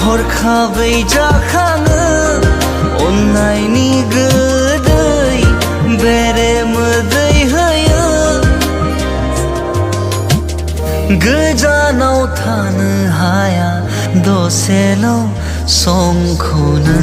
हरखाबै जाखाङो अननायनि गोदै बेरे मोदै होयो गोजानाव थानो हाया दसेल' समखौनो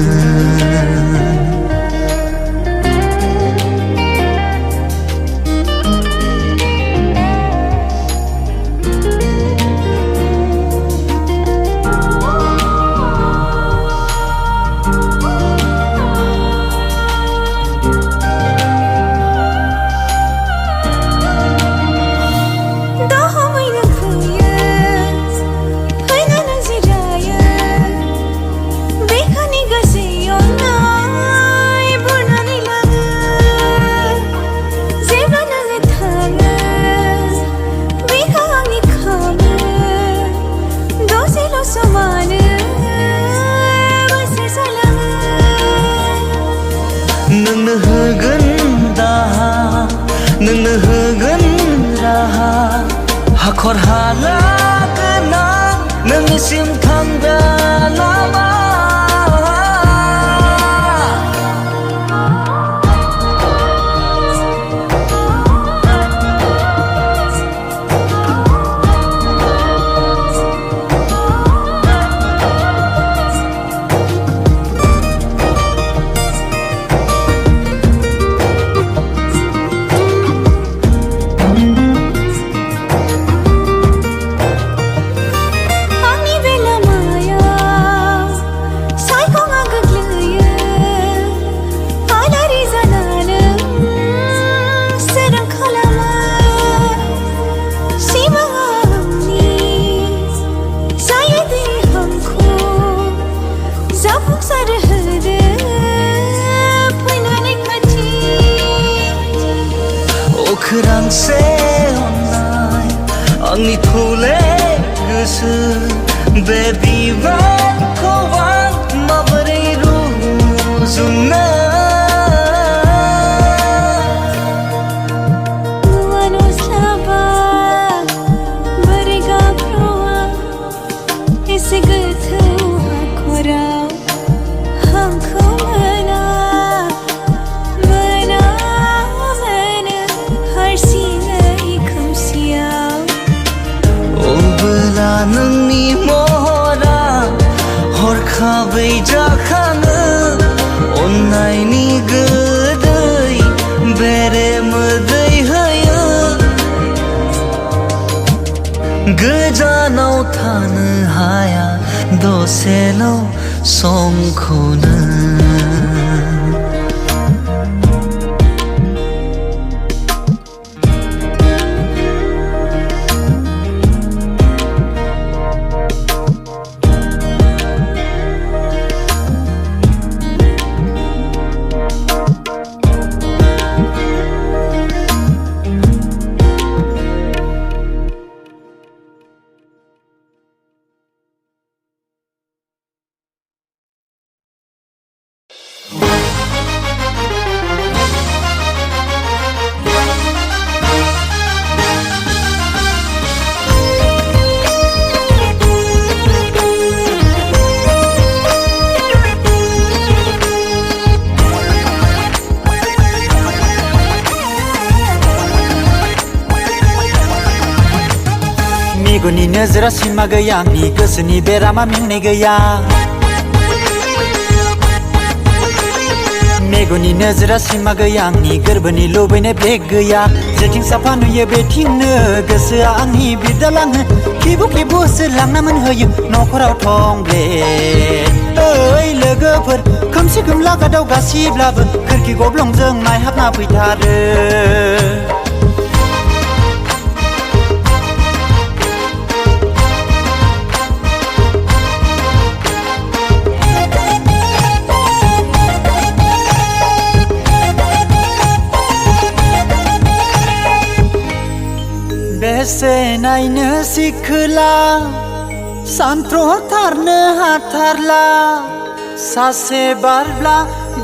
नोंनो होगोन दाहा नोंनो होगोन राहा हाखर हाला गोनां नोंनिसिम थांग्रा लामा अख्रांसे अननाय आंनि थौले गोसो बे बिबारखौ आं माबोरै रुजुनो बोरै गाब्र'आ एसे गोथौ हाखराव आंखौ मोना नोंनि महरा हरखाबै जाखाङो अननायनि गोदै बेरे मोदै होयो गोजानाव थानो हाया दसेल' समखौनो मेगननि नोजोरा सिमा गैया आंनि गोसोनि बेरामा मेंनाय गैया मेगननि नोजोरा सिमा गैया आंनि गोरबोनि लुबैनाय बेग गैया जेथिं साफा नुयो बेथिंनो गोसोआ आंनि बिरदालाङो खेबु खेबु होसोलांना मोनहोयो न'खराव थंब्ले ओइ लोगोफोर खोमसि खोमला गादाव गासिब्लाबो खोरखि गब्लंजों नायहाबना फैथारो नायनो सिखोला सानथ्र'थारनो हाथारला सासे बारब्ला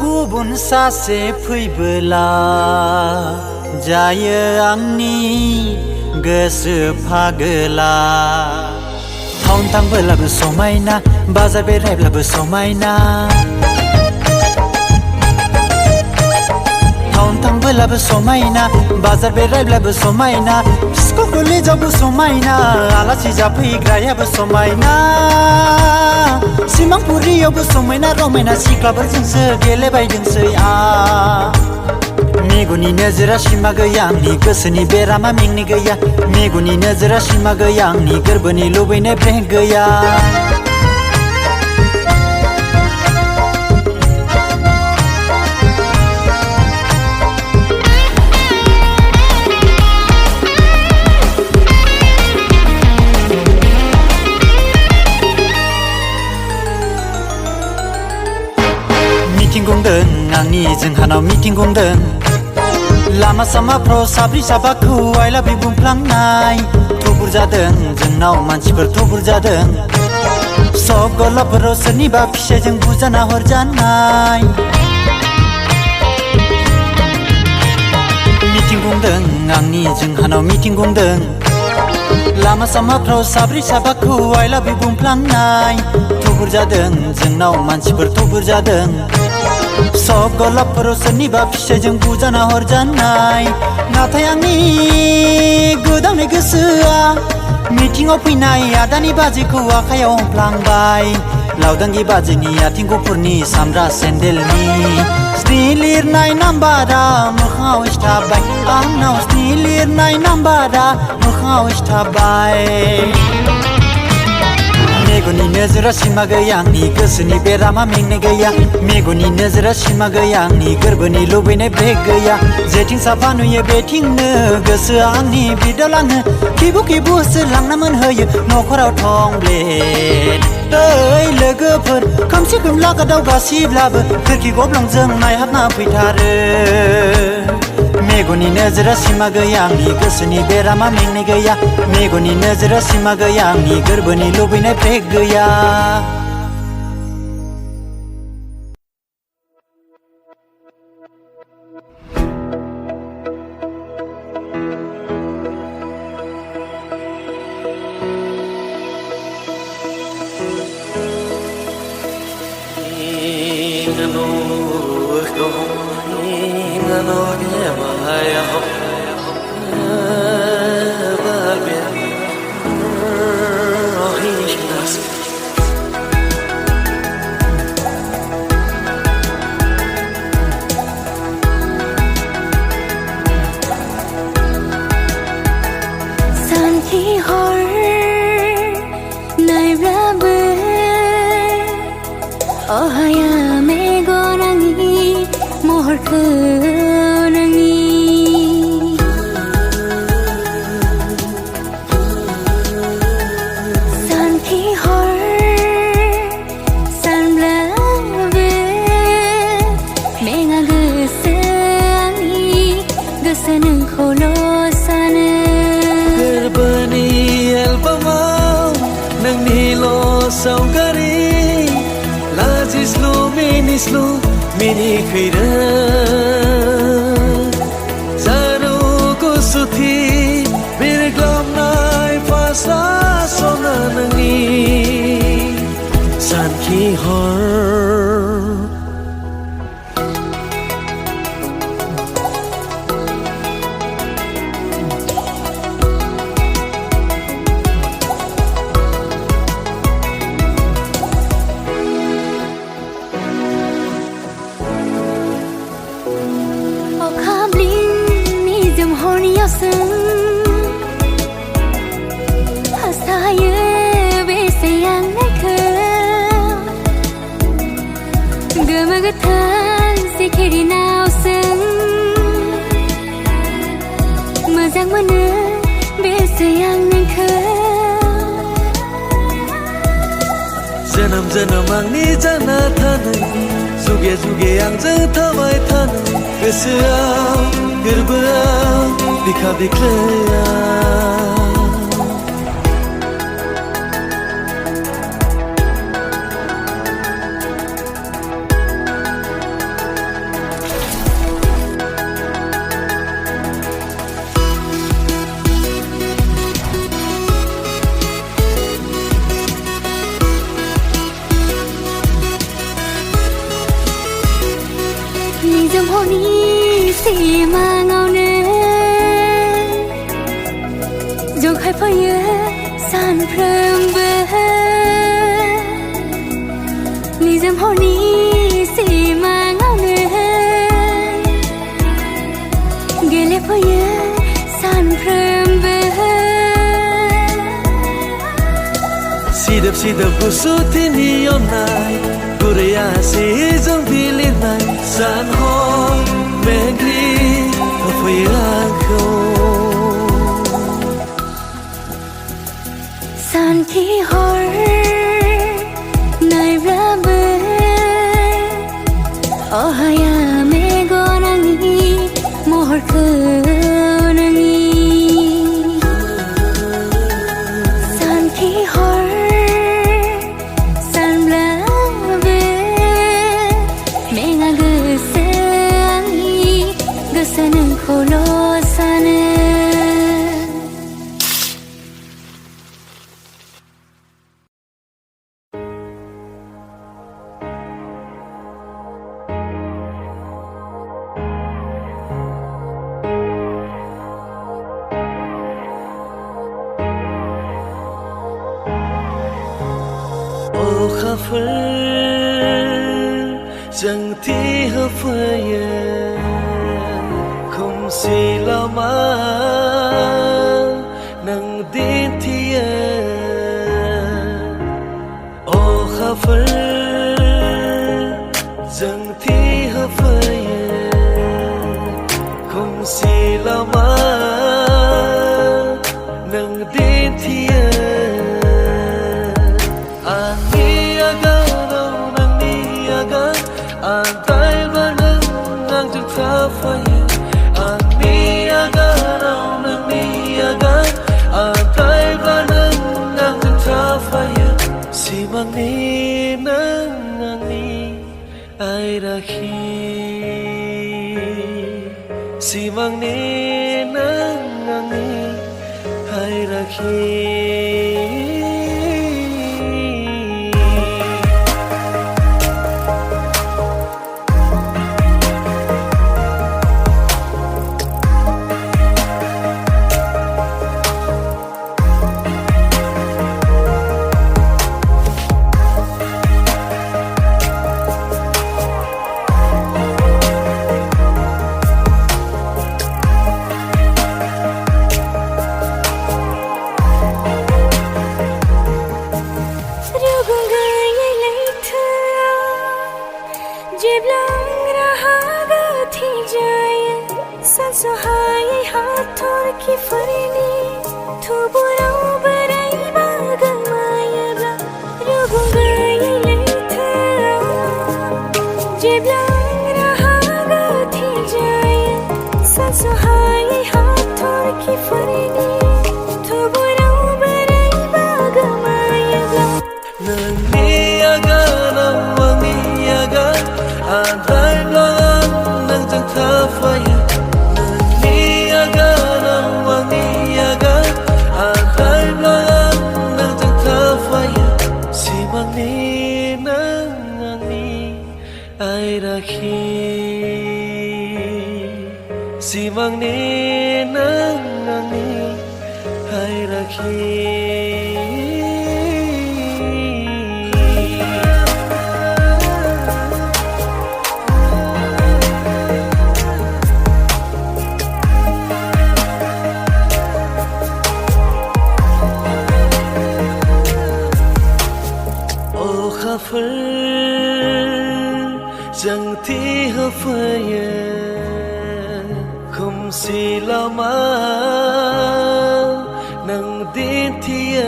गुबुन सासे फैबोला जायो आंनि गोसो फागोला टाउन थांबोलाबो समायना बाजार बेरायब्लाबो समायना टाउन थांबोलाबो समायना बाजार बेरायब्लाबो समायना स्कुल कलेजावबो समायना आलासि जाफैग्रायाबो समायना सिमांपुरियावबो समायना रमायना सिख्लाफोरजोंसो गेलेबायदोंसै मेगननि नोजोरा सिमा गैया आंनि गोसोनि बेरामा मेंनि गैया मेगननि नोजोरा सिमा गैया आंनि गोरबोनि लुबैनाय ब्रेक गैया मिटिं गुंदों आंनि जोंहानाव मिटिं गुंदों लामा सामाफ्राव साब्रै साबाखौ आइ लाभ इउ बुंफ्लांनाय थुबुर जादों जोंनाव मानसिफोर थुबुर जादों सब गलाफोराव सोरनिबा फिसाइजों बुजाना हरजानाय मिटिं गुंदों आंनि जोंहानाव मिटिं गुंदों लामा सामाफ्राव साब्रै साबाखौ आइ लाभ इउ बुंफ्लांनाय थुबुर जादों जोंनाव मानसिफोर थुबुर जादों सब गलाफोराव सोरनिबा फिसाइजों बुजाना हरजानाय नाथाय आंनि गोदांनाय गोसोआ मिटिंआव फैनाय आदानि बाजैखौ आखायाव हमफ्लांबाय लावदांगि बाजैनि आथिं गुफुरनि सामब्रा सेन्देलनि स्नि लिरनाय नाम्बारा मोखाङाव सिथाबबाय आंनाव स्नि लिरनाय नाम्बारा मोखाङाव सिथाबबाय मेगननि नोजोरा सिमा गैया आंनि गोसोनि बेरामा मेंनाय गैया मेगननि नोजोरा सिमा गैया आंनि गोरबोनि लुबैनाय ब्रेक गैया जेथिं साफा नुयो बेथिंनो गोसोआ आंनि बिरदावलाङो खिबु खिबु होसोलांना मोनहोयो न'खराव थंब्लेट ओइ लोगोफोर खोमसि खोमला गोदाव गासिब्लाबो खोरखि गब्लंजों नायहाबना फैथारो मेगननि नोजोरा सिमा गैया आंनि गोसोनि बेरामा मेंनाय गैया मेगननि नोजोरा सिमा गैया आंनि गोरबोनि लुबैनाय ब्रेक गैया अहाया मेगन आंनि महरखौ नोंनि सानखि हर सानब्लाबो मेङा गोसो आंनि गोसो नोंखौल' सानो गोरबोनि एलबामाव नोंनिल' सावगारि लाजिस्लु मिनिस्लु मिनिखैरो जारु गुसुथि बिरग्लाबनाय फासा सना नोंनि सानखि हर हास्थायो बेसे आं नोंखौ गोमो गोथां सिखिरिनावसों मोजां मोनो बेसे आं नोंखौ जोनोम जोनोम आंनि जाना थानो जुगे जुगे आंजों थाबाय थानो गोसोआव गोरबोआव बिखा बिख्लोआ xì mà ngao nè dòng khai phơi nhớ san prem bờ ni dâm hồ ni xì mà ngao nè ghé lẽ phơi nhớ san prem bờ si đập của số thiên hi hôm nay Korea si dòng đi lên này san ho men đi ở phía an khâu san khi hor nai ra bờ oh haya me go nangi mohor khơ nangi san khi hor san ra bờ me nga gơ sangi gơ sanang kholo sana ô khá phơi chẳng thi hơ phơi không xì lao mà nâng đến thi ô khá phơi chẳng thi hơ phơi không xì lao mà nâng đến thi Antai balang nang jengta faya Ani agar au nani agar Antai balang nang jengta faya Simang ni nang ani ay rakhi Simang ni nang ani ay rakhi Sahai hathor ki farini thu burau barai bagang maya ba rugu gai leitha jeblang raha ga thi jaya sahai hathor ki farini thu burau barai bagang maya ba nani aga namani aga andai lang nang jang tha faya ai rakhi simang ni nang ani ai rakhi ô kha chẳng thi hơ phơi không xì lao mà nâng đến thi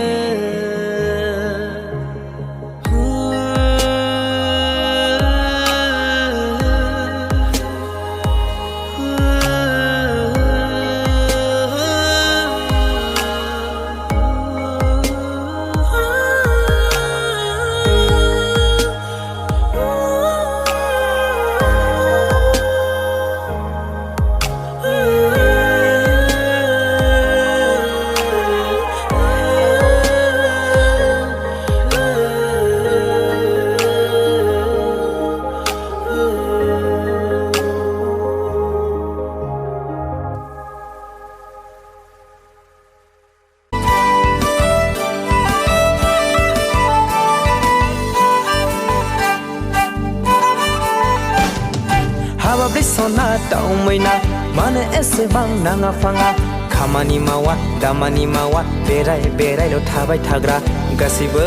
हाबाब्रै सना दाउमैना मानो एसेबां नाङा फाङा खामानि मावा दामानि मावा बेराय बेरायल' थाबाय थाग्रा गासैबो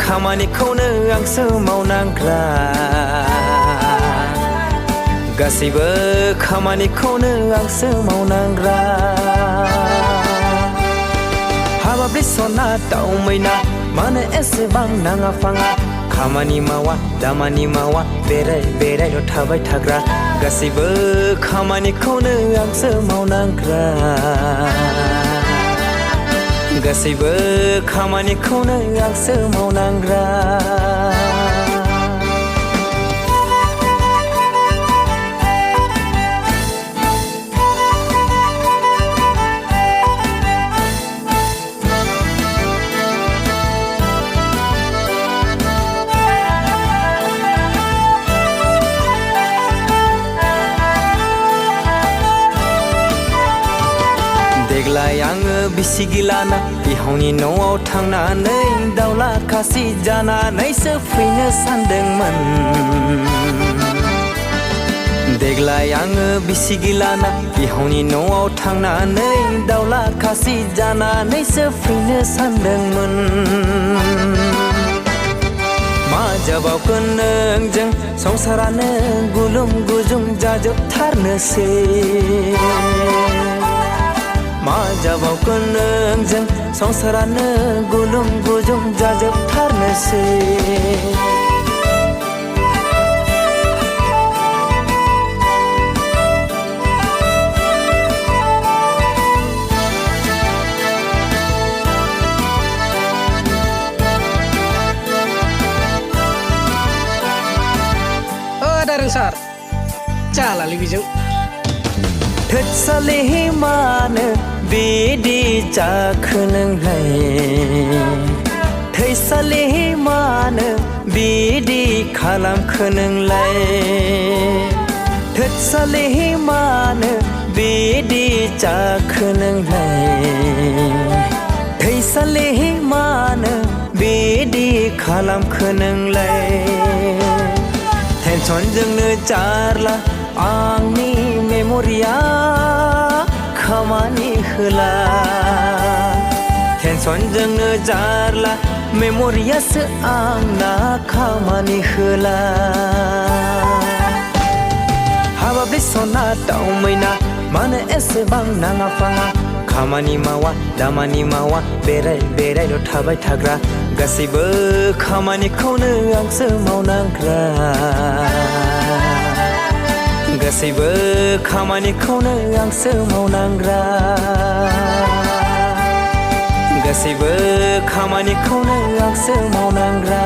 खामानिखौनो आंसो मावनांग्रा गासैबो खामानिखौनो आंसो मावनांग्रा हाबाब्रै सना दाउमैना मानो एसेबां नाङा फाङा खामानि मावा दामानि मावा बेराय बेरायल' थाबाय थाग्रा गासैबो खामानिखौनो आंसो मावनांग्रा गासैबो खामानिखौनो आंसो मावनांग्रा देग्लाय आङो बिसि गिलाना बिहावनि न'आव थांनानै दाउला खासि जानानैसो फैनो सानदोंमोन देग्लाय आङो बिसि गिलाना बिहावनि न'आव थांनानै दाउला खासि जानानैसो फैनो सानदोंमोन मा जाबावगोन नोंजों संसारानो गुलुं गुजुं जाजोबथारनोसै मा जाबावगोन नोंजों संसारानो गुलुं गुजुं जाजोबथारनोसै दारं सार जालालै बेजों थोदसाले मानो बिदि जाखो नोंलाय थैसाले मानो बिदि खालामखो नोंलाय थोदसाले मानो बिदि जाखो नोंलाय थैसाले मानो बिदि खालामखो नोंलाय टेनसनजोंनो जारला आंनि मेम'रिया खामानि होला टेनसनजोंनो जारला मेम'रियासो आंना खामानि होला हाबाब्रै सना दाउमैना मानो एसेबां नाङा फाङा खामानि मावा दामानि मावा बेराय बेरायल' थाबाय थाग्रा गासैबो खामानिखौनो आंसो मावनांग्रा गासैबो खामानिखौनो आंसो मावनांग्रा गासैबो खामानिखौनो आंसो मावनांग्रा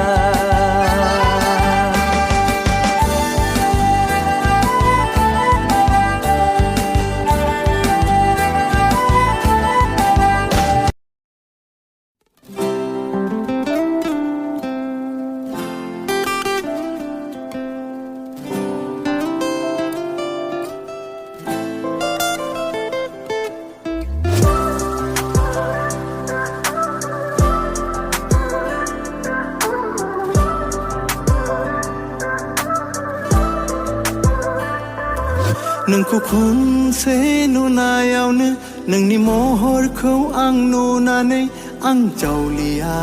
नोंखौ खनसे नुनायावनो नोंनि महरखौ आं नुनानै आं जावलिया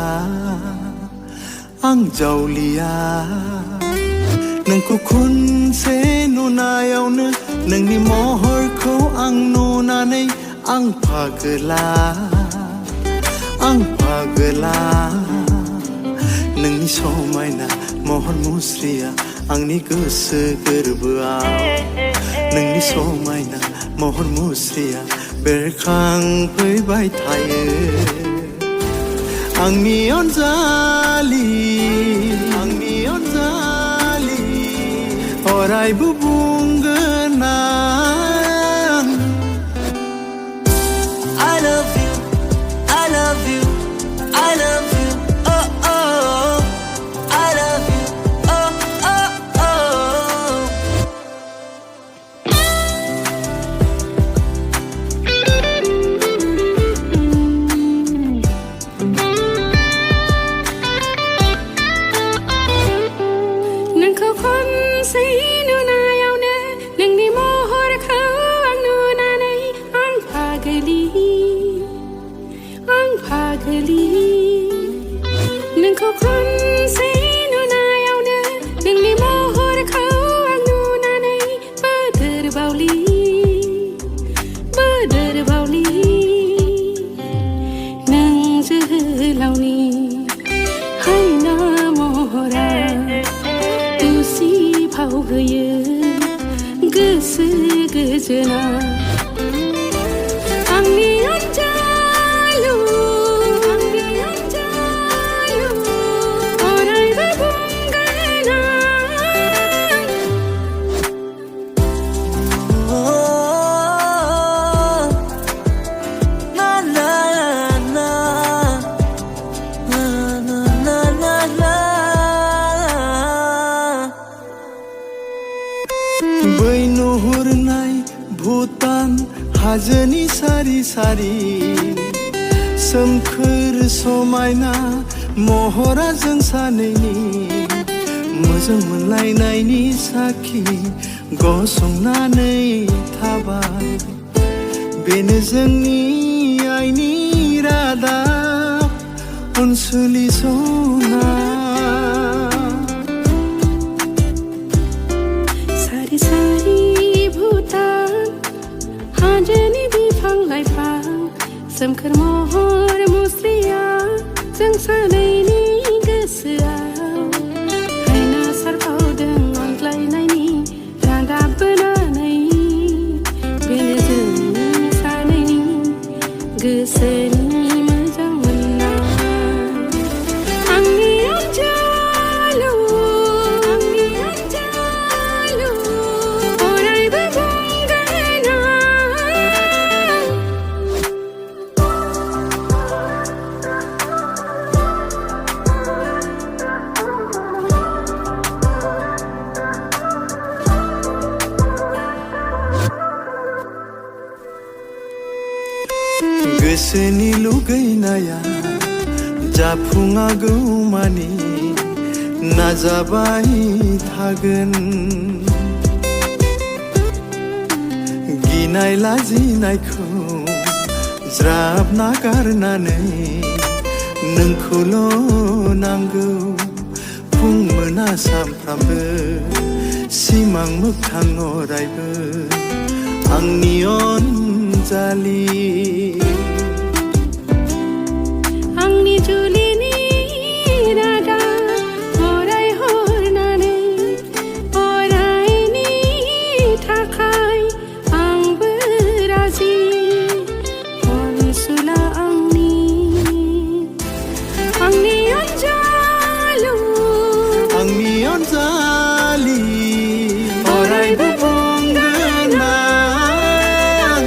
नोंखौ खनसे नुनायावनो नोंनि महरखौ आं नुनानै आं पागला नोंनि समायना महर मुस्रिया आंनि गोसो गोरबोआव नोंनि समायना महर मुस्रिया बेरखांफैबाय थायो आंनि अनजालि अरायबो बुंगोन आं I love you, I love you, I love you, oh oh I love you, oh oh oh नोंखौ खनसे नुनायावनो नोंनि ओनसोलि नोंखौ खनसे नुनायावनो नोंनि महरखौ आं नुनानै बोदोर बावलि नों जोहोलावनि हायना महरा उसिफाव होयो गोसो गोजोना आंनि अनजालु अरायबो बुंगोन बै नुहुरनाय भुटान हाजोनि सारि सारि सोमखोर समायना महरा जों सानैनि मोजां मोनलायनायनि साखि गसंनानै थाबाय बेनो जोंनि आइनि रादाब अनसुलि सना सारि सारि भुटान हाजोनि बिफां लाइफां सोमखोर महर मुस्रिया जों सानैनि गोसोआव हायना सारफावदों अनज्लायनायनि रादाब बोनानै बेनो जों सानैनि गोसोनि मोजां मोननाय आंनि अनजालु अरायबो बुंगोन गोसोनि लुगैनाया जाफुङागौ मानि नाजाबाय थागोन गिनाय लाजिनायखौ ज्राब नागारनानै नोंखौल' नांगौ फुं मोना सानफ्रामबो सिमां मोगथां अरायबो आंनि अनजालि आंनि जुलिनि रादाब अराय हरनानै अरायनि थाखाय आंबो राजि अनसुला आंनि अनजालु आंनि अनजालि अरायबो बुंगोन आं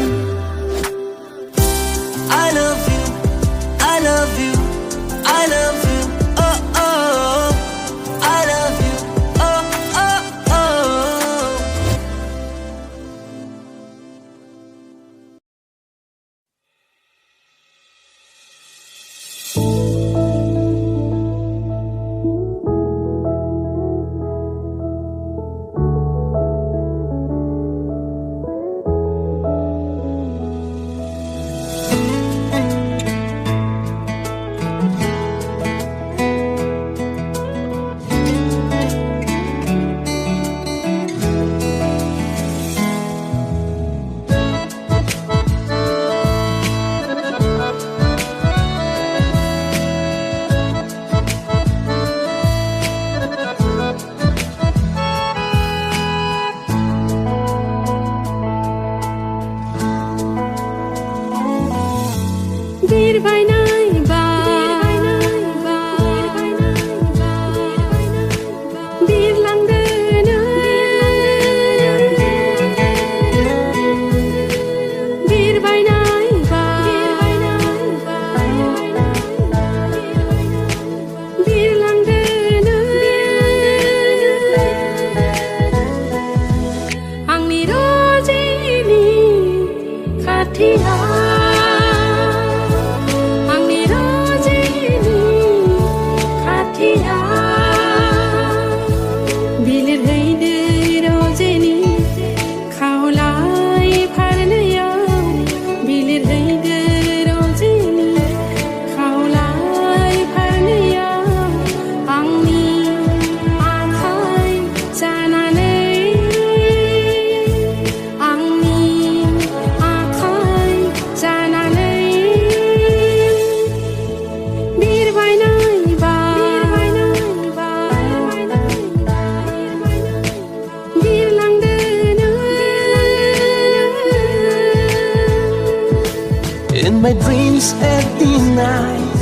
dreams at the night.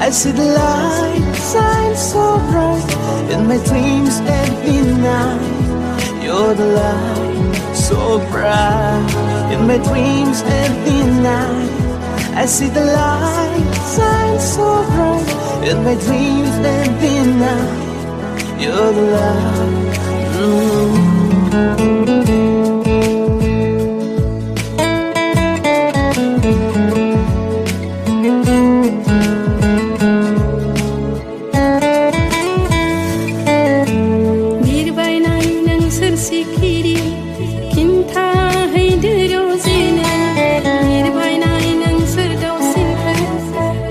I see the light shine so bright in my dreams at the night. You're the light so bright in my dreams at the night. I see the light shine so bright in my dreams at the night. You're the light. बिरबायनाय नोंसोर सिखिरि खिन्थाहैदो रजेनो बिरबायनाय नोंसोर दाउसिनफोर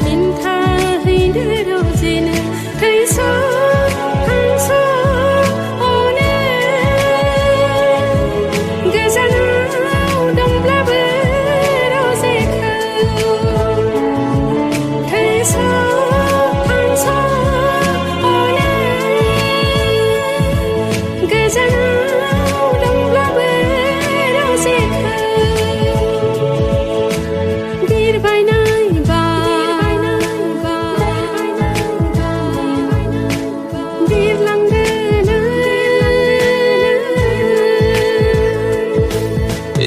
खिन्थाहैदो रजेनो थैस' हांस' अनो गोजानाव दंब्लाबो रजेखौ थैस' हांस' अनो गोजानाव दंब्लाबो रजेखौ बिरबायनाय बिरलांदोनो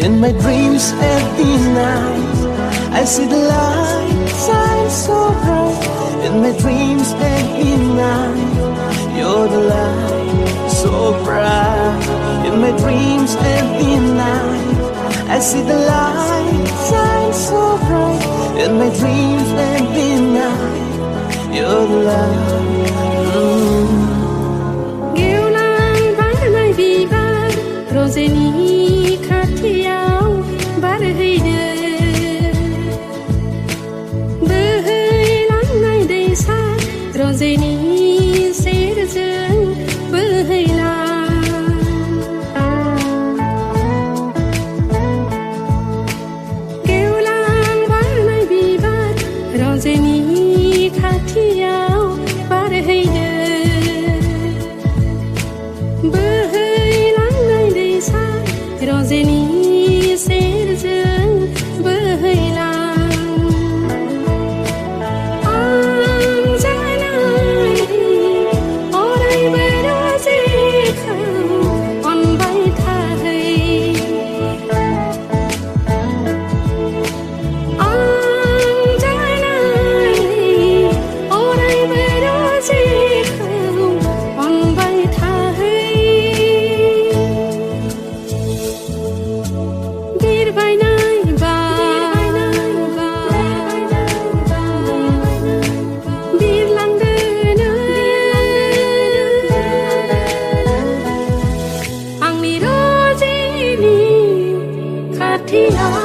In my dreams at the night, I see the light shine so bright. In my dreams at the night, you're the light so bright. In my dreams at the night, I see the light shine so bright. In my dreams at the night, you're the light. गेवलां बारनाय बिबार रजेनि खाथियाव बारहैदो बोहैलांनाय दैसा रजेनि सेरजों बोहैलां गेवलां बारनाय बिबार रजेनि खाथियाव बारहैदो बोहैलांनाय दैसा रजेनि सेरजों बोहैलां आं जानाय अरायबो रजेखौ अनबाय थाहै आं जानाय अरायबो रजेखौ अनबाय थाहै बिरबायनाय बिरलांदोनो आंनि रजेनि खाथियाव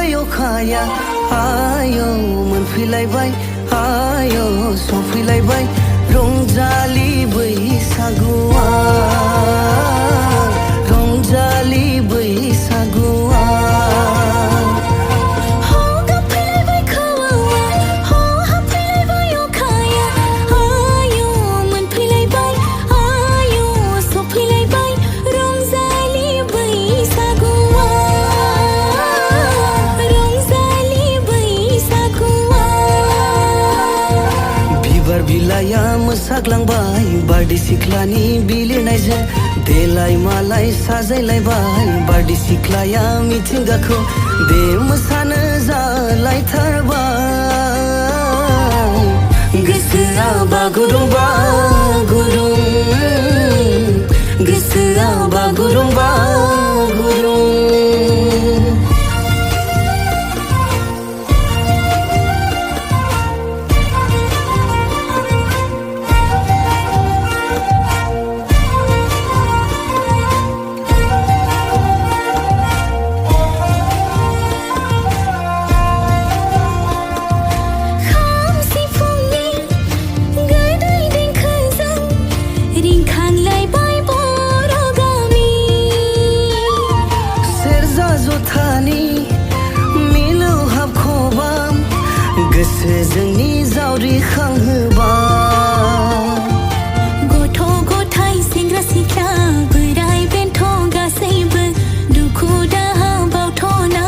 फैलायबाय अखाया आयौ मोनफैलायबाय आयौ सफैलायबाय रंजालि बैसागुआ रंजालि बैसागुआ बिलाया मोसाग्लांबाय बारदै सिख्लानि बिलिरनायजों देलाय मालाय साजायलायबाय बारदै सिख्लाया मिथिंगाखौ दे मोसानो जालायथारबाय गोसोआ बागुरुम्बा गुरुं गोसोआ बागुरुम्बा गुरुं जोंनि जावरिखांहोबा गथ' गथाय सेंग्रा सिख्ला बोराय बेन्थ' गासैबो दुखु दाहा बावथ'ना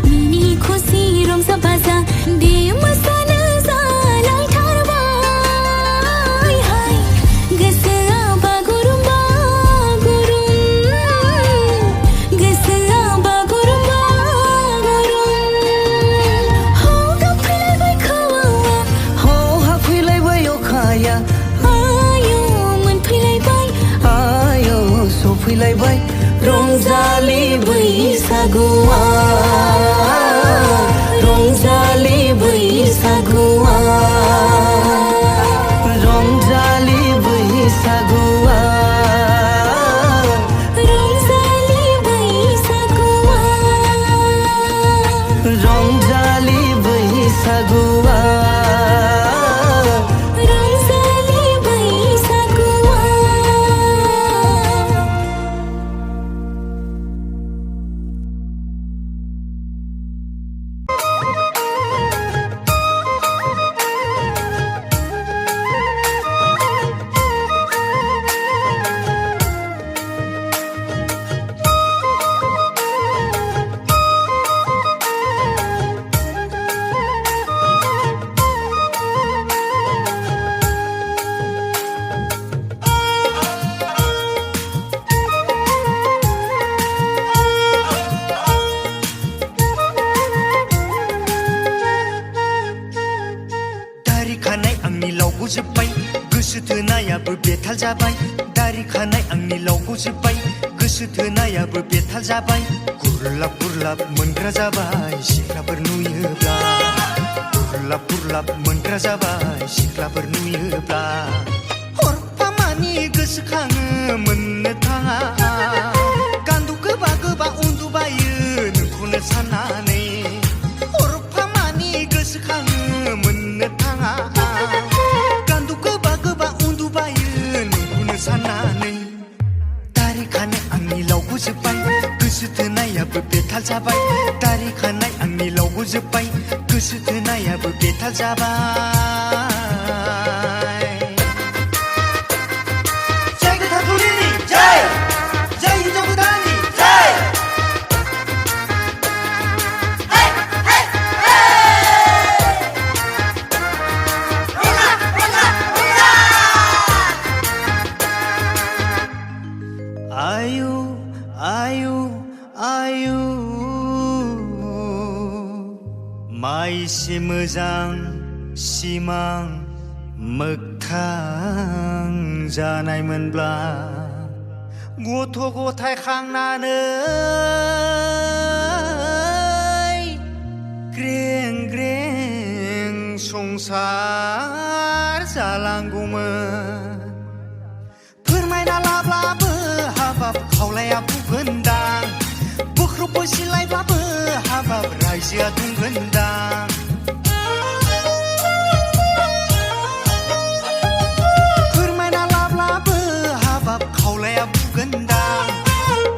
मिनि खुसि रंजा बाजा दे मोसानो जालायथारबाय हाय गोसोआ बागुरुम्बा गुरुं गोसोआ बागुरुम्बा फैलायबाय रंजालि बैसागुआ रंजालि बैसागुआ रंजालि बैसागुआ रंजालि बैसागुआ रंजालि बैसागुआ जोब्बाय गोसो थोनायाबो बेथाल जाबाय दारि खानाय आंनि लावगौ जोब्बाय गोसो थोनायाबो बेथाल जाबाय गुरलाब गुरलाब मोनग्रा जाबाय सिख्लाफोर नुयोब्ला गुरलाब गुरलाब मोनग्रा जाबाय सिख्लाफोर नुयोब्ला हरफामानि गोसोखाङो मोननो थाङा गान्दु गोबा गोबा उन्दुबायो नोंखौनो साननानै हरफामानि गोसोखाङो मोननो थाङा साननानै दारि खानाय आंनि लावगौ जोब्बाय गोसो थोनायाबो बेथाल जाबाय दारि खानाय आंनि लावगौ जोब्बाय गोसो थोनायाबो बेथाल जाबाय जय गोथारजुलिनि जय जय हिन्जाव गोदाननि जय आयु आयु आयु माइसि मोजां सिमां मोगथां जानायमोनब्ला गथ' गथाय खांनानै ग्रें ग्रें संसार जालांगौमोन फोरमायना लाब्लाबो हाबाब खावलाया बुगोनदां बुख्रुब बोसिलायब्लाबो हाबाब रायजो रायजोआ दुंगोनदां फोरमायना लाब्लाबो हाबाब खावलाया बुगोनदां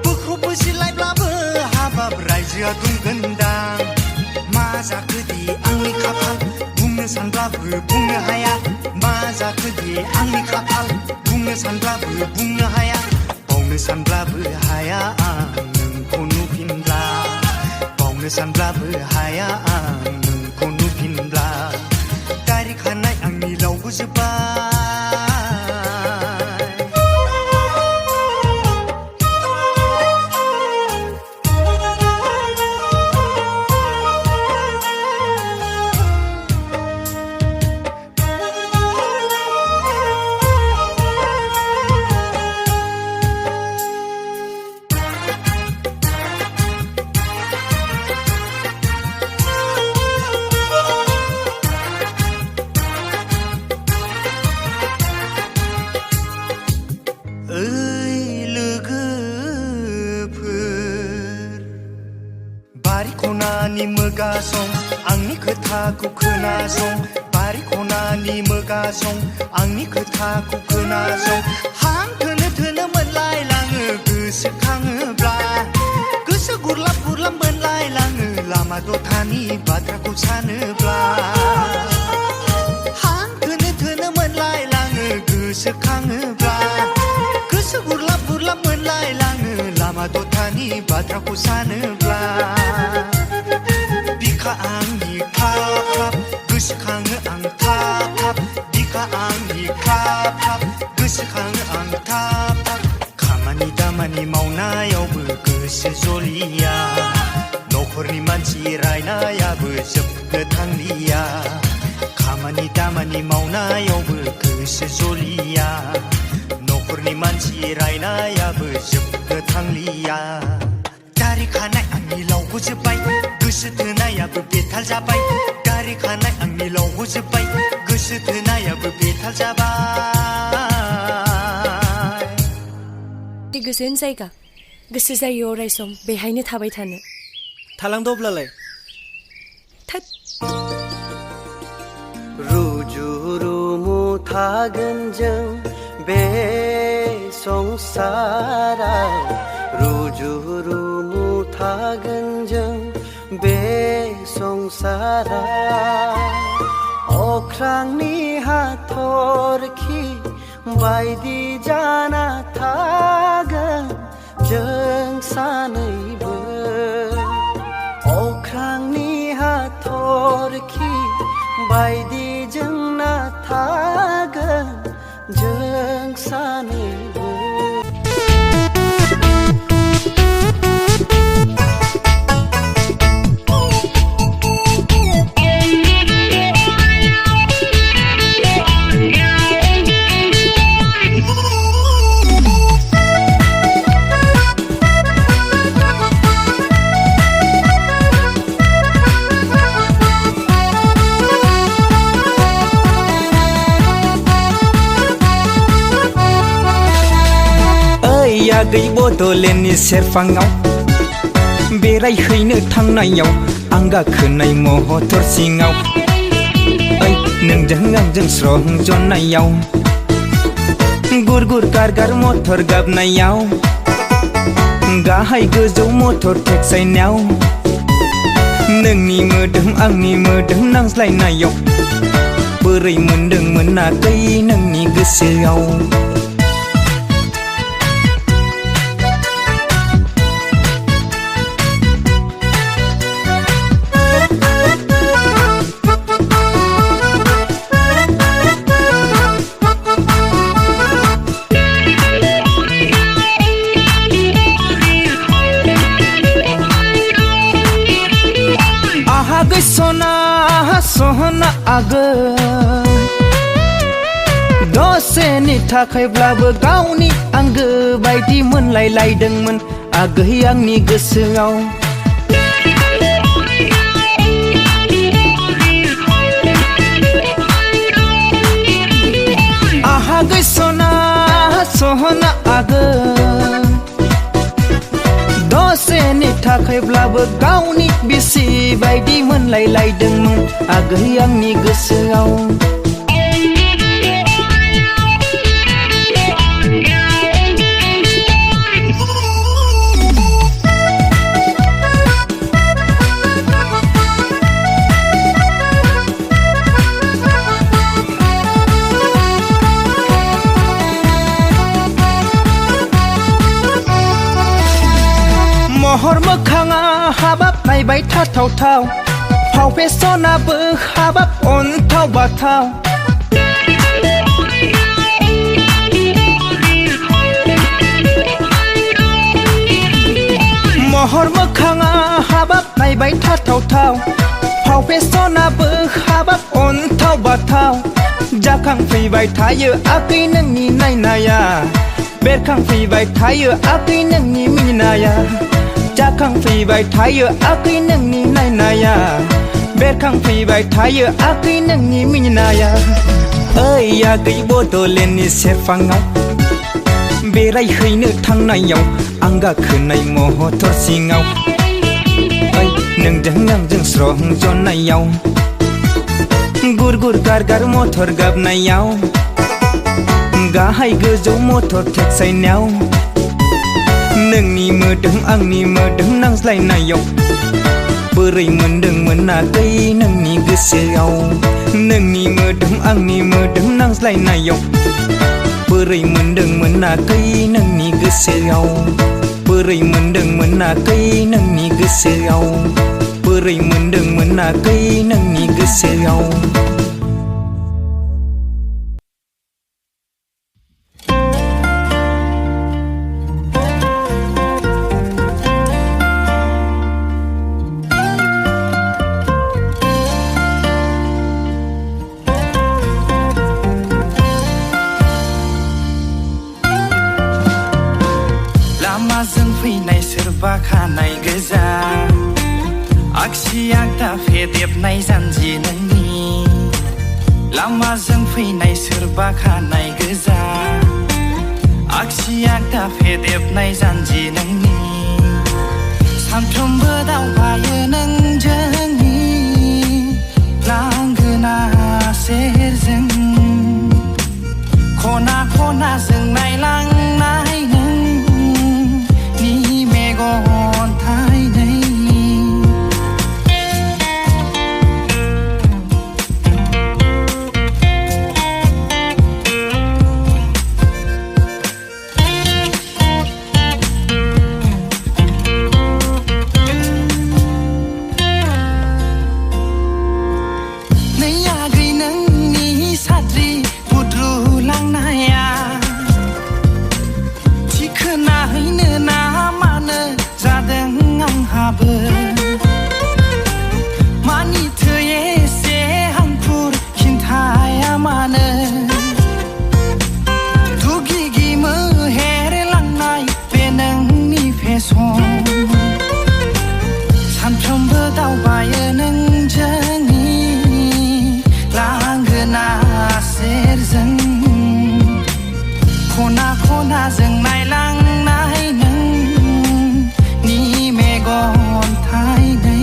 बोख्रब बोसिलायब्लाबो हाबाब रायजोआ दुंगोनदां मा जाखोदि आंनि खाफाल बुंनो सानब्लाबो बुंनो हाया मा जाखोदि आंनि खाफाल बुंनो सानब्लाबो बुंनो हाया बावनो सानब्लाबो हाया आं नोंखौ नुफिनब्ला बावनो सानब्लाबो हाया आं नोंखौ नुफिनब्ला दारि खानाय आंनि रावबो जोब्बाय बारि खनानि मोगासं आंनि खोथाखौ खोनासं बारि खनानि मोगासं आंनि खोथाखौ खोनासं हां थोनो थोनो मोनलायलाङो गोसोखाङोब्ला गोसो गुरलाब गुरलाब मोनलायलाङो लामा दथानि बाथ्राखौ सानोब्ला हां थोनो थोनो मोनलायलाङो गोसोखाङोब्ला गोसो गुरलाब गुरलाब मोनलायलाङो लामा दथानि बाथ्राखौ सानोब्ला बिखा आंनि खाब खाब गोसोखाङो आं थाब थाब बिखा आंनि खाब खाब गोसोखाङो आं थाब थाब खामानि दामानि मावनायावबो गोसो जलिया न'खरनि मानसि रायनायाबो जोबनो थांलिया खामानि दामानि मावनायावबो गोसो जलिया न'खरनि मानसि रायनायाबो जोबनो थांलिया दारि खानाय आंनि लावबो जोब्बाय गोसो थोनायाबो बेथाल जाबाय दारि खानाय आंनि लावबो जोब्बाय गोसो थोनायाबो बेथाल जाबाय गोजोन जायगा गोसो जायो अराय सम बेहायनो थाबाय थानो थालांद' अब्लालाय थोद रुजु रुमु थागोन जों बे संसाराव रुजु रुमु थागोन जों बे संसाराव अख्रांनि हाथरखि बायदि जाना थागोन जों सानैबो अख्रांनि हाथरखि बायदि जोंना थागोन जों सानैबो आगै बड'लेण्डनि सेरफाङाव बेरायहैनो थांनायाव आं गाखोनाय मटर सिङाव ओइ नोंजों आंजों स्रं जनायाव गुर गुर गार मटर गाबनायाव गाहाय गोजौ मटर टेक्सायनायाव नोंनि मोदोम आंनि मोदोम नांज्लायनायाव बोरै मोनदोंमोन आगै नोंनि गोसोआव सहना आगै दसेनि थाखायब्लाबो गावनि आंगो बायदि मोनलायलायदोंमोन आगै आंनि गोसोआव आगै सना सहना आगै दसेनि थाखायब्लाबो गावनि बिसि बायदि मोनलायलायदोंमोन आगै आंनि गोसोआव महर मोखाङा हाबाब नायबाय थाथावथाव फाव फेसनाबो हाबाब अनथाव बाथाव महर मोखाङा हाबाब नायबाय थाथावथाव फाव फेसनाबो हाबाब अनथाव बाथाव जाखांफैबाय थायो आगै नोंनि नायनाया बेरखांफैबाय थायो आगै नोंनि मिनिनाया जाखांफैबाय थायो आगै नोंनि नायनाया बेरखांफैबाय थायो आगै नोंनि मिनिनाया ओइ आगै बड'लेण्डनि सेरफाङाव बेरायहैनो थांनायाव आं गाखोनाय मटर सिङाव ओइ नोंजों आंजों स्रं जनायाव गुर गुर गार गार मटर गाबनायाव गाहाय गोजौ मटर टेक्सायनायाव नोंनि मोदोम आंनि मोदोम नांज्लायनायाव बोरै मोनदोंमोन आगै नोंनि गोसोआव नोंनि मोदोम आंनि मोदोम नांज्लायनायाव बोरै मोनदोंमोन आगै नोंनि गोसोआव बोरै मोनदोंमोन आगै नोंनि गोसोआव बोरै मोनदोंमोन आगै नोंनि गोसोआव लामाजों फैनाय सोरबा खानाय गोजा आगसि आगदा फेदेबनाय जानजि नोंनि लामाजों फैनाय सोरबा खानाय गोजा आगसि आगदा फेदेबनाय जानजि नोंनि सानफ्रोमबो दावबायो नों जोंनि लांगोना सेरजों खना खनाजों नायलांनाय मेगन थाइनै नै आगै नोंनि साद्रि बुद्रुलांनाया थिखोना हैनो ना मानो जादों आंहाबो मानिथो एसे हांखुर खिन्थाया मानो दुगिगि मोहेर लांनाय बे नोंनि फेसन सानफ्रोमबो दावबायो नों जोंनि लांगोना सेरजों खना खनाजों नायलांनाय नोंनि मेगन थाइनै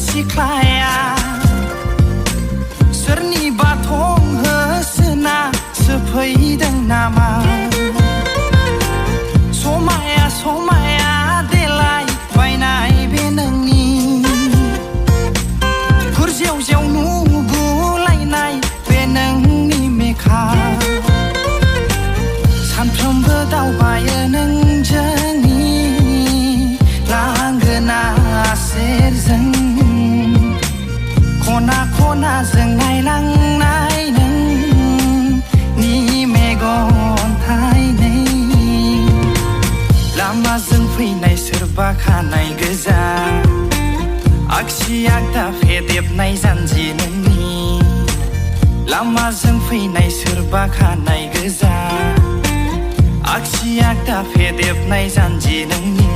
सिख्लाया सोरनिबा थं होसोना सोफैदों नामा समाया समाया देलाय बायनाय बे नोंनि गुरजेव जेव नुगुलायनाय बे नोंनि मेखा सानफ्रोमबो दावबायो नों जोंनि लांगोना सेरजों खना खनाजों नायलांनाय नोंनि मेगन थाइनै लामाजों फैनाय सोरबा सोरबा खानाय गोजा आगसि आगदा फेदेबनाय जानजि नोंनि लामाजों फैनाय सोरबा खानाय गोजा आगसि आगदा फेदेबनाय जानजि नोंनि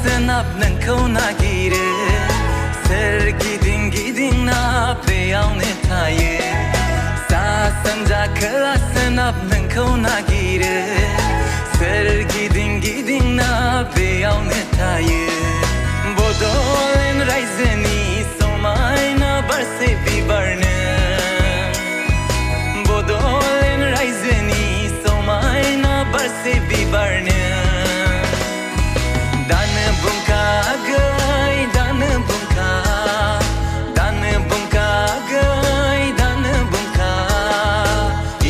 सोनाब नोंखौ नागिरो सोर गिदिं गिदिंना बेयावनो थायो सा सानजा खोला सोनाब नोंखौ नागिरो सोर गिदिं गिदिंना बेयावनो थायो बड'लेण्ड रायजोनि समायना बारसे बिबारनो बड'लेण्ड रायजोनि समायना बारसे बिबारनो दानो बुंखा गै दानो बुंखा गै दानो बुंखा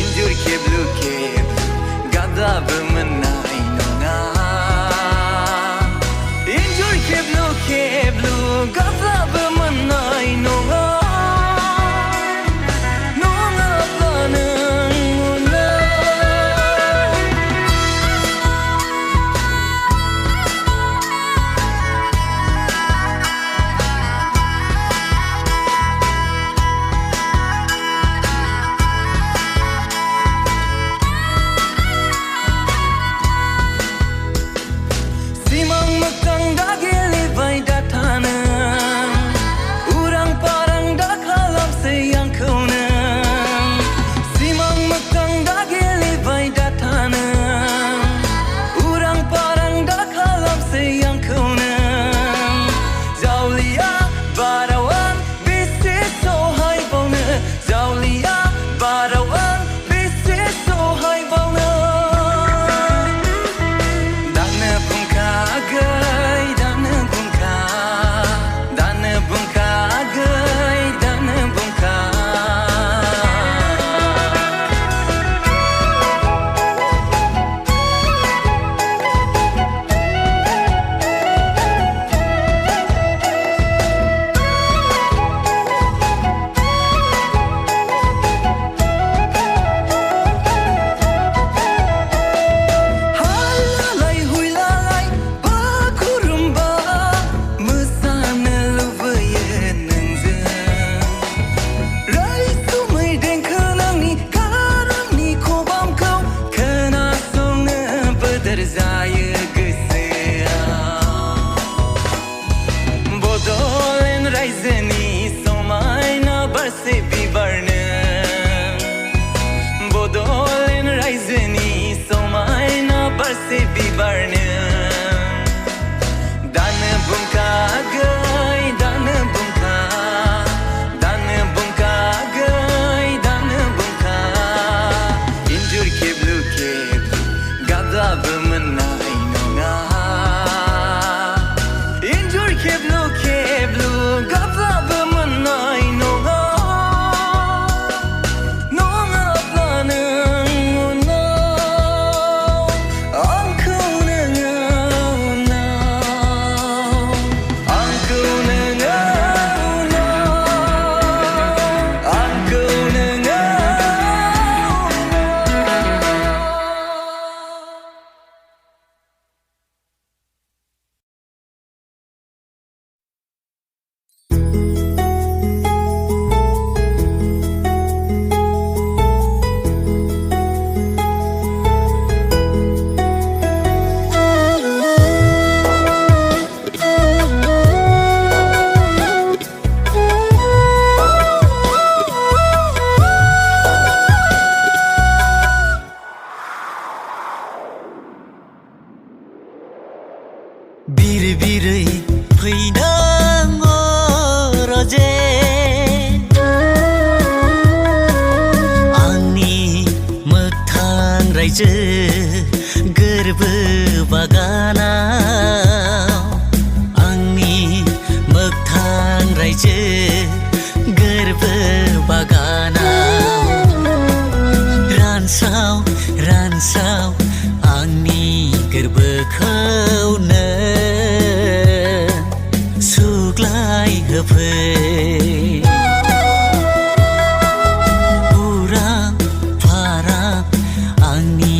इन्जुर खेब्लु खेब्लु गाद्लाबो मोननाय नङा इन्जुर खेब्लु खेब्लु गाद्लाबो मोननाय नङा नङाब्ला नों सिमां मोगथां दा गेलेबाय दा थानो उरां फारां दा खालामसै आंखौनो सिमां मोगथां दा गेलेबाय दा थानो उरां फारां दा खालामसै आंखौनो जावलिया बाराव आं बेसे सहायबावनो जावलिया बाराव आं बेसे सहायबावनो दानो बुंखा गै दानो बुंखा गै दानो बुंखा हालालाय हुइलालाय बागुरुम्बा मोसानो लुबैयो नोंजों रैसुमै देंखो नोंनि गारांनि खबामखौ खोनासंनो बोदोर जायो गोसोआ बड'लेण्ड रायजोनि समायना बारसे बिबारनो बड'लेण्ड रायजोनि समायना बारसे बिबारनो दानो बुंखा गै दानो बुंखा गै दानो बुंखा इन्जुर खेब्लु खेब्लु गाद्लाबो मोननाय नङा इन्जुर खेब्लु खेब्लु गाद्लाबो मोननाय नङा नङाब्ला नों उनाव आंखौ नोङो उनाव आंखौ नोङो उनाव आंखौ नोङो बिर बिरै फैदों अरजे आंनि मोगथां रायजो गोरबो बागानाव आंनि मोगथां रायजो गोरबो बागानाव रानसाव रानसाव आंनि गोरबोखौनो सुग्लाय होफै उरां फारां आंनि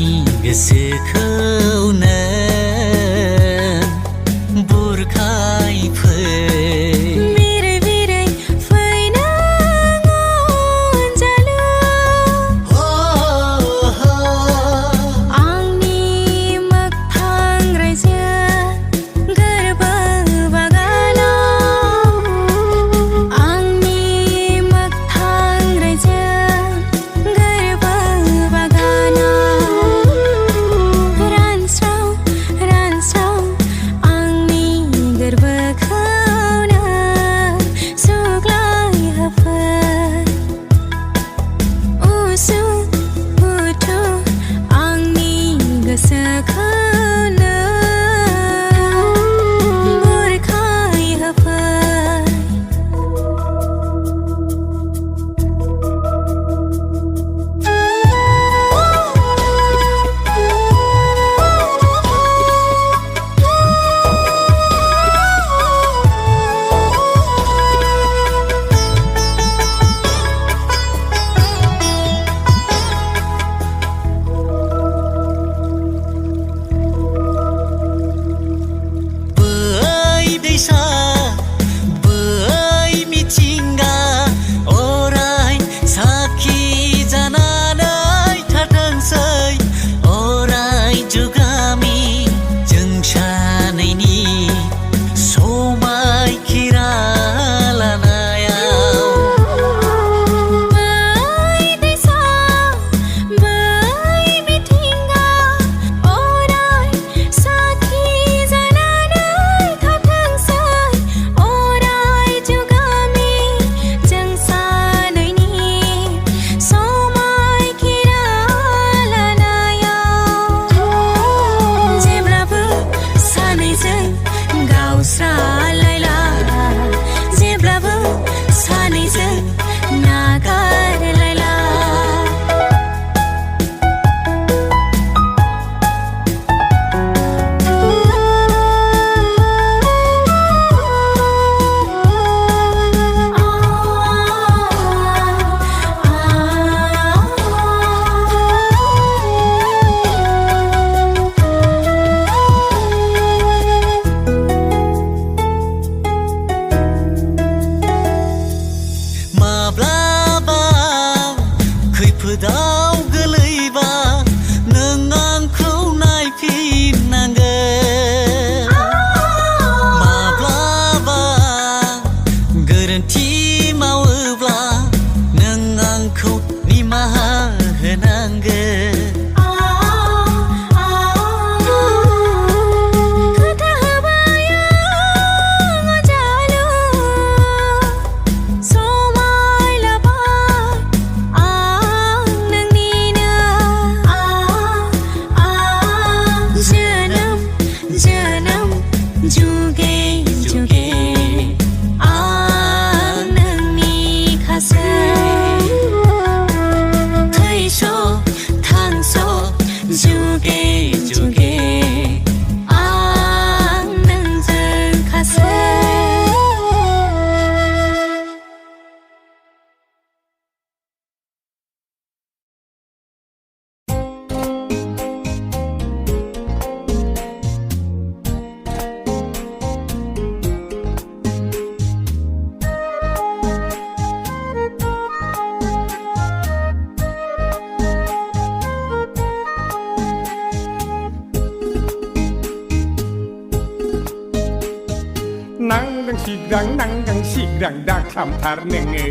सिग्रां नांगां सिग्रां दा खालामथार नोङो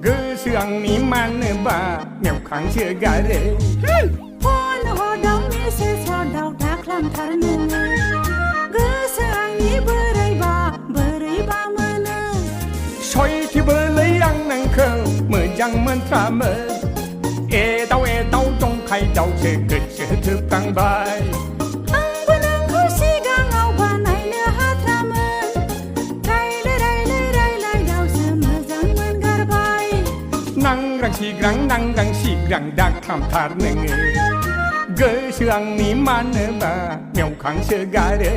गोसो आंनि मानोबा मेवखांसो गारो फन हरदाव मेसेज हरदाव दा खालामथार नोङो गोसो आंनि बोरैबा मोनो सयथिबोलै आं नोंखौ मोजां मोनथ्रामो एदाव जंखायदावसो गोसो थोबखांबाय आंबो नोंखौ सिगाङाव बानायनो हाथ्रामोन रायलायदावसो मोजां मोनगारबाय नांगां सिग्रां दा खालामथार नोङो गोसो आंनि मानोबा मेवखांसो गारो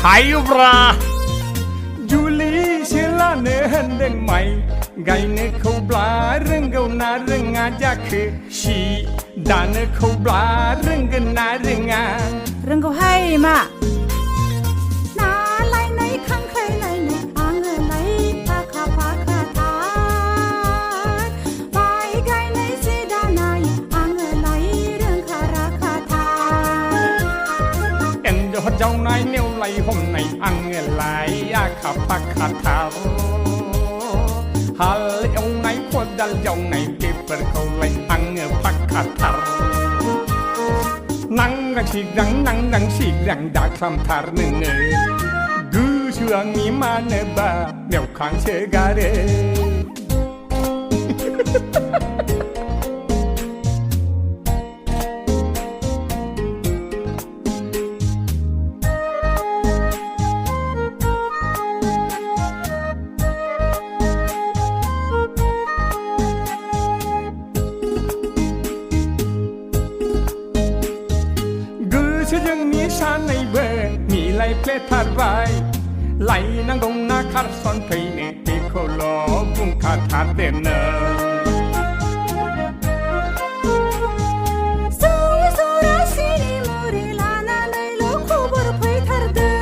हायोब्रा जुलिसो लानो होनदों माइ गायनोखौब्ला रोंगौ ना रोङा जाखो सि दानोखौब्ला रोंगोन ना रोङा रोंगौहाय मा ना लायनाय खांख्राइ लायनाय आङोलाय आखा फाखाथार माइ गायनाय जि दानाय आङोलाय रोंखा राखाथार एन्जर जावनाय नेवलाय हमनाय आङोलाय आखा फाखाथार हाल एवनाय खदाल जावनाय बेफोरखौलाय आङो फाखाथार नांगां सिग्रां दा खालामथार नोङो गोसो आंनि मानोबा मेवखांसो गारो जोंनि सानैबो मिलायफ्लेथारबाय लायनांगौना खारसन फैनो बेखौल' बुंखाथारदेनो जरासिनि मुरि लानानैल' खबर फैथारदों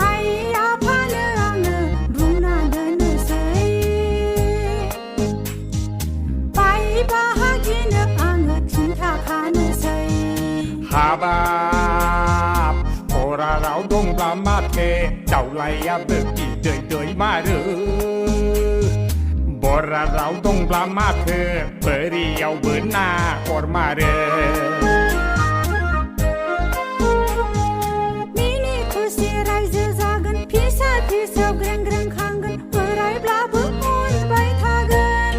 आइ आफानो आङो बुंना दोननोसै बाय बाहागिनो आङो खिन्थाखानोसै हाबाब हराराव दंब्ला माथो दावलायाबो बिदै मारो बराराव दंब्ला माथो बोरियावबो ना हरमारो मिनि खुसि रायजो जागोन फिसा फिसौ ग्रें ग्रें खांगोन बोरायब्लाबो अनबाय थागोन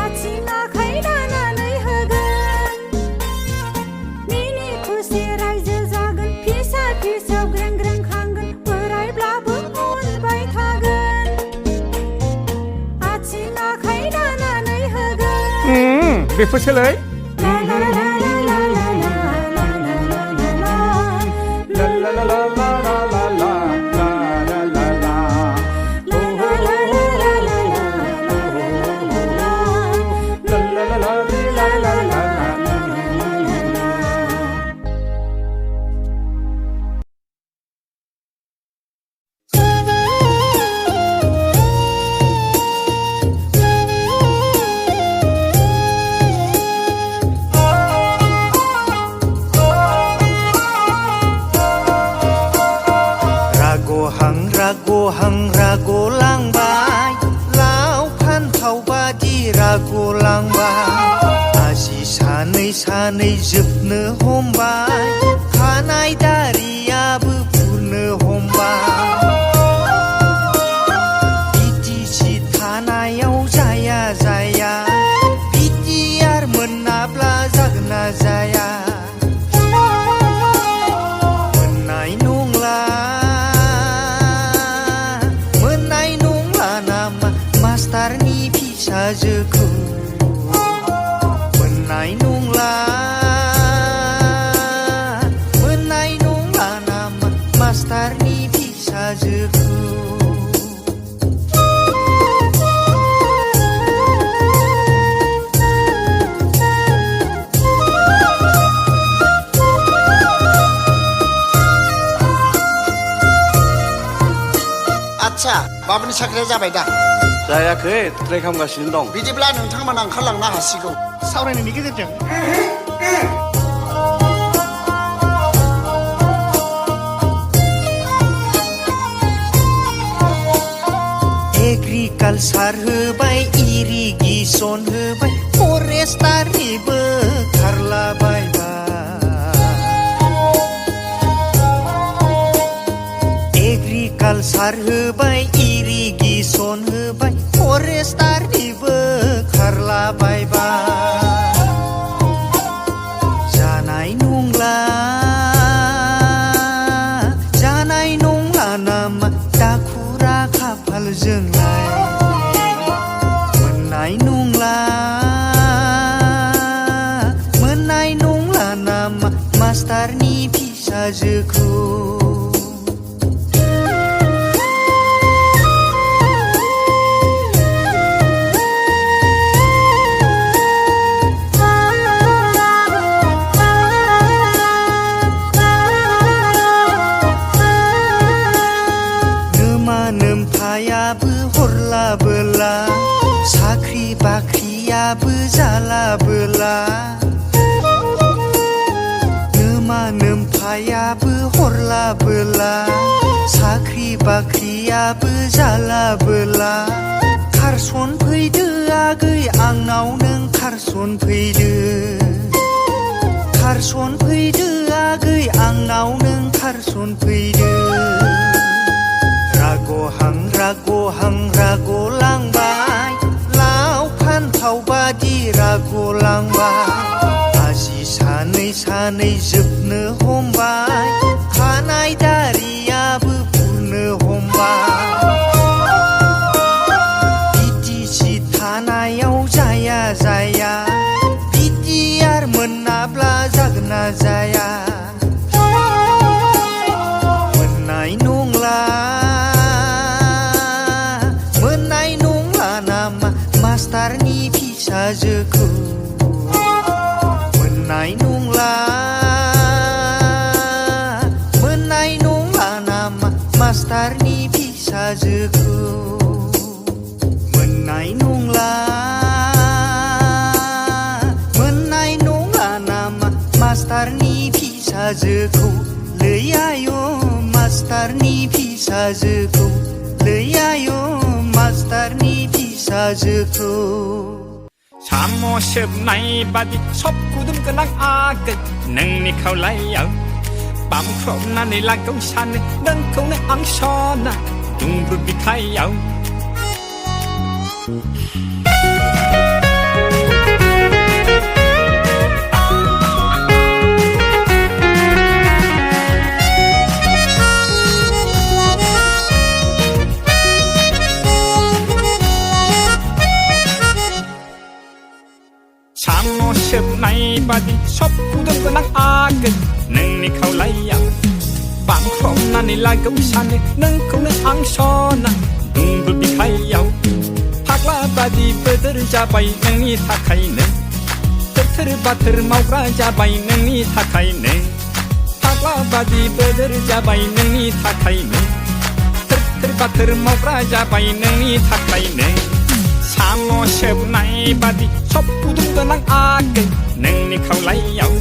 आथिं आखाइ दानानै होगोन मिनि खुसि रायजो जागोन फिसा फिसौ ग्रें ग्रें खांगोन बोरायब्लाबो अनबाय थागोन आथिं आखाइ दानानै होगोन बेफोरसोलै रागलांबाय लाव फान्थाव बादि रागलांबाय आजि सानै जोबनो हमबाय खानाय दारियाबो फुरनो हमबाय बिटिसि थानायाव जाया बिटिआर मोनाब्ला जागोन ना जाया मोननाय नंला मास्टारनि फिसाजोखौ मोननाय नंला नामा मास्टारनि फिसाजोखौ बाबुनि साख्रिया जाबाय दा जायाखै ट्राइ खालामगासिनो दं बिदिब्ला नोंथांमोना ओंखारलांनो हासिगौ सावरायनायनि गेजेरजों एग्रिकालसार होबाय इरिगेसन होबाय फरेस्टारनिबो खारलाबायबाय एग्रिकालसार होबाय इरिगेसन होबाय फरेस्टारनिबो खारलाबायबाय जानाय नंला नामा दाखुरा खाफालजोंलाय मोननाय नंला नामा मास्टारनि फिसाजोखौ नोमफायाबो हरलाबोला साख्रि बाख्रियाबो जालाबोला नोमफायाबो हरलाबोला साख्रि बाख्रियाबो जालाबोला खारसन फैदो आगै आंनाव नों खारसन फैदो आगै आंनाव नों खारसन फैदो रागलांबाय लाव फान्थाव बादि रागलांबाय आजि सानै जोबनो हमबाय खानाय दारियाबो फुरनो हमबाय बिटिसि थानायाव जाया बिटिआर मोनाब्ला जागोन ना जाया मोननाय नंला मास्टारनि फिसाजोखौ मोननाय नंला नामा मास्टारनि फिसाजोखौ मोननाय नंला नामा मास्टारनि फिसाजोखौ लै आय' मास्टारनि फिसाजोखौ लै आय' मास्टारनि फिसाजोखौ साम' सोबनाय बादि सब गुदुं गोनां आगै नोंनि खावलायाव बामख्रबनानै लागौ सानो नोंखौनो आं सना दुंब्रु बिखायाव साम' सोबनाय बादि सब गुदुं गोनां आगै नोंनि खावलायाव बामख्रबनानै लागौ सानो नोंखौनो आं सना दुंब्रु बिखायाव फाग्ला बादि बोदोर जाबाय नोंनि थाखायनो थोर बाथोर मावग्रा जाबाय नोंनि थाखायनो फाग्ला बादि बोदोर जाबाय नोंनि थाखायनो थोर बाथोर मावग्रा जाबाय नोंनि थाखायनो साम' सोबनाय बादि सब गुदुं गोनां आगै नोंनि खावलायाव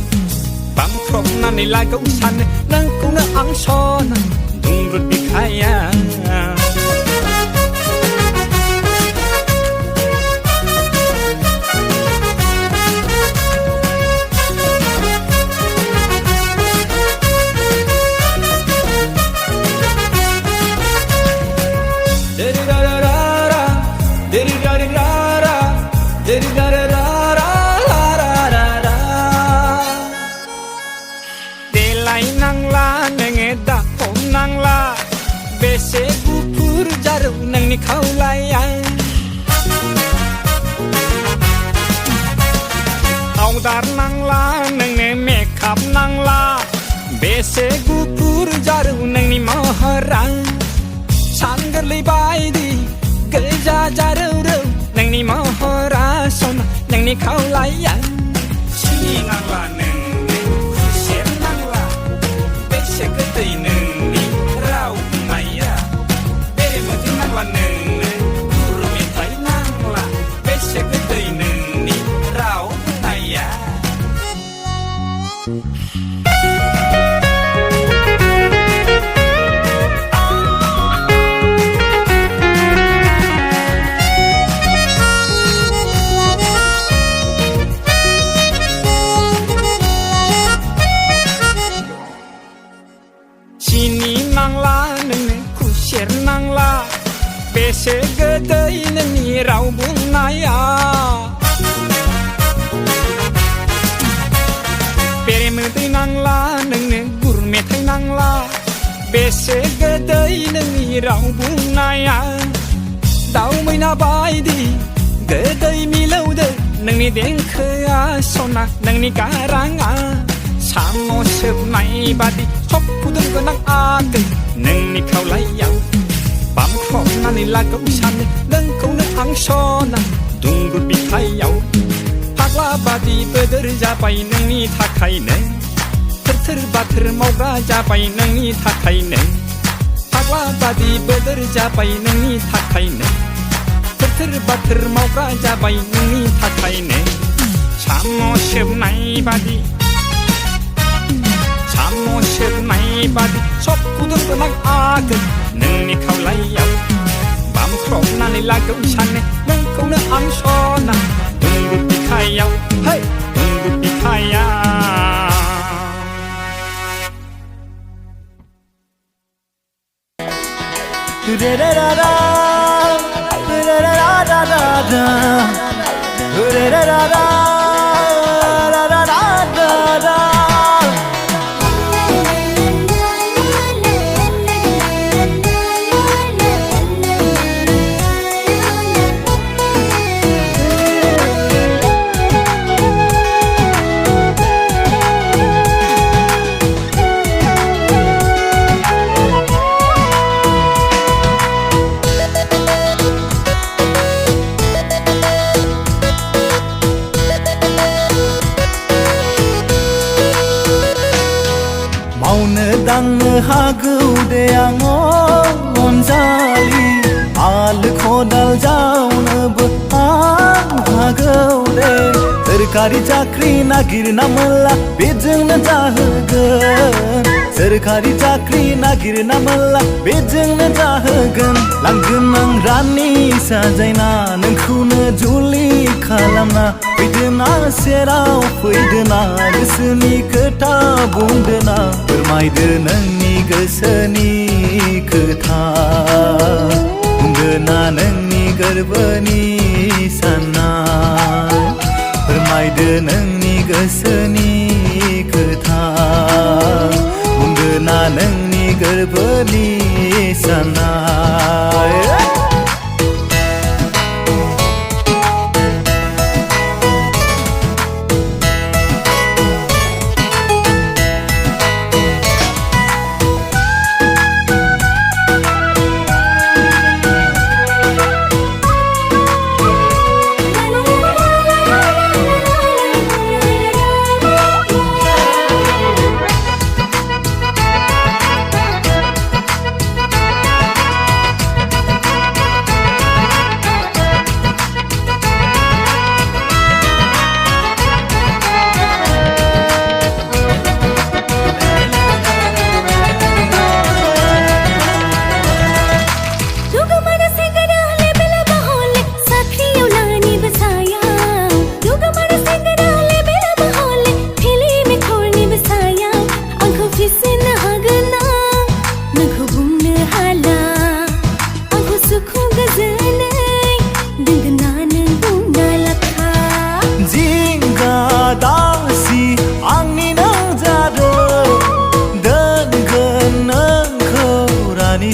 बामख्रबनानै लागौ सानो नोंखौनो आं सना दुंब्रु बिखायाव देलायनांला नोङो दा हमनांला बेसे गुफुर जारौ नोंनि खावलाया आवदार नांला नोंनो मेकआप नांला बेसे गुफुर जारौ नोंनि महरा सान गोरलै बायदि गोजा जारौ रौ नोंनि महरा सना नोंनि खावलाया सिनि नांला नोंनो खुसेर नांला बेसे गोदै नोंनि राव बुंनाया बेरे मोदै नांला बेसे गोदै नोंनि राव बुंनाया दाउ मैना बायदि गोदै मिलौदो नोंनि देंखोआ सना नोंनि गाराङा साम' सोबनाय बादि सबखुदों गोनां आगै नोंनि खावलायाव बामख्रबनानै लागौ सानो नोंखौनो आं सना दुंब्रुद बिखायाव फाग्ला बादि बोदोर जाबाय नोंनि थाखायनो थोर बाथोर मावग्रा जाबाय नोंनि थाखायनो फाग्ला बादि बोदोर जाबाय नोंनि थाखायनो थोर बाथोर मावग्रा जाबाय नोंनि थाखायनो साम' सोबनाय बादि सबखुदों गोनां आगै नोंनि खावलायाव बामख्रबनानै लागौ सानो नोंखौनो आं सना दुंब्रुद बिखायाव है दुंब्रुद बिखायाव रे रे रा रा रे रे रा रा रा रा रे रे रा रा रा रा रा रा दांनो हागौ दे आं अनजालि आल खदाल जावनोबो आं हागौ दे सोरखारि साख्रि नागिरना मोनला बेजोंनो जाहोगोन सोरखारि साख्रि नागिरना मोनला बेजोंनो जाहोगोन लांगोन आं रानि साजायना नोंखौनो जुलि खालामना फैदोना सेराव फैदोना गोसोनि खोथा बुंदोना फोरमायदो नोंनि गोसोनि खोथा बुंदोना नोंनि गोरबोनि साननाय फोरमायदो नोंनि गोसोनि खोथा बुंदोना नोंनि गोरबोनि साननाय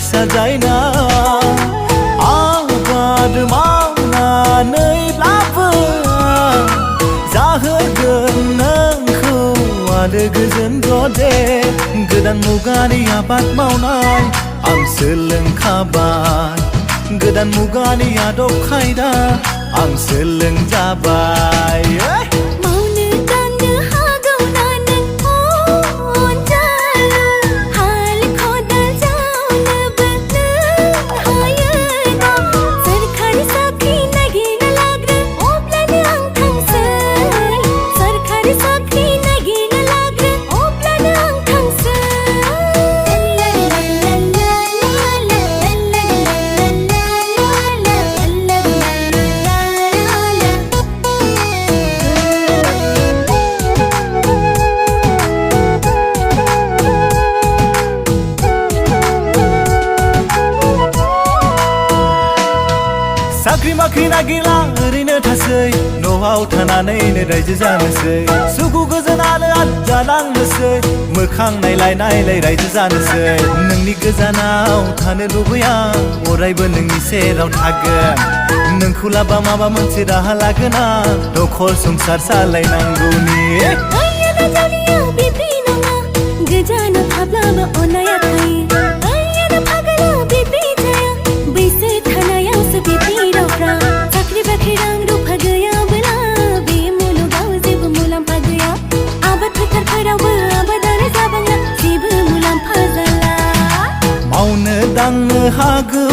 साजायना आबाद मावनानैब्लाबो जाहोगोन नोंखौ आलो गोजोन दे गोदान मुगानि आबाद मावनाय आं सोलोंखाबाय गोदान मुगानि आदब खायदा आं सोलोंजाबाय थासै न'आव थानानैनो रायजो जानोसै सुखु गोजोन आलो आलो जालांनोसै मोखां नायलाय नायलाय रायजो जानोसै नोंनि गोजानाव थानो लुबैया अरायबो नोंनि सेराव थागोन नोंखौ लाबा माबा मोनसे राहा लागोन आं न'खर संसार सालायनांगौनि गोजानाव थाब्लाबो अननाया थायो आइयानो फागोला बिब्दि जाया बैसो थानायावसो बिब्दि रावफ्रा साख्रि बाख्रि रां रुफा गैयाबोला बे मुलुगाव जेबो मुलाम्फा गैया आबाद फोथारफोरावबो आबादानो जाबांला जेबो मुलाम्फा जाला मावनो दांनो हागौ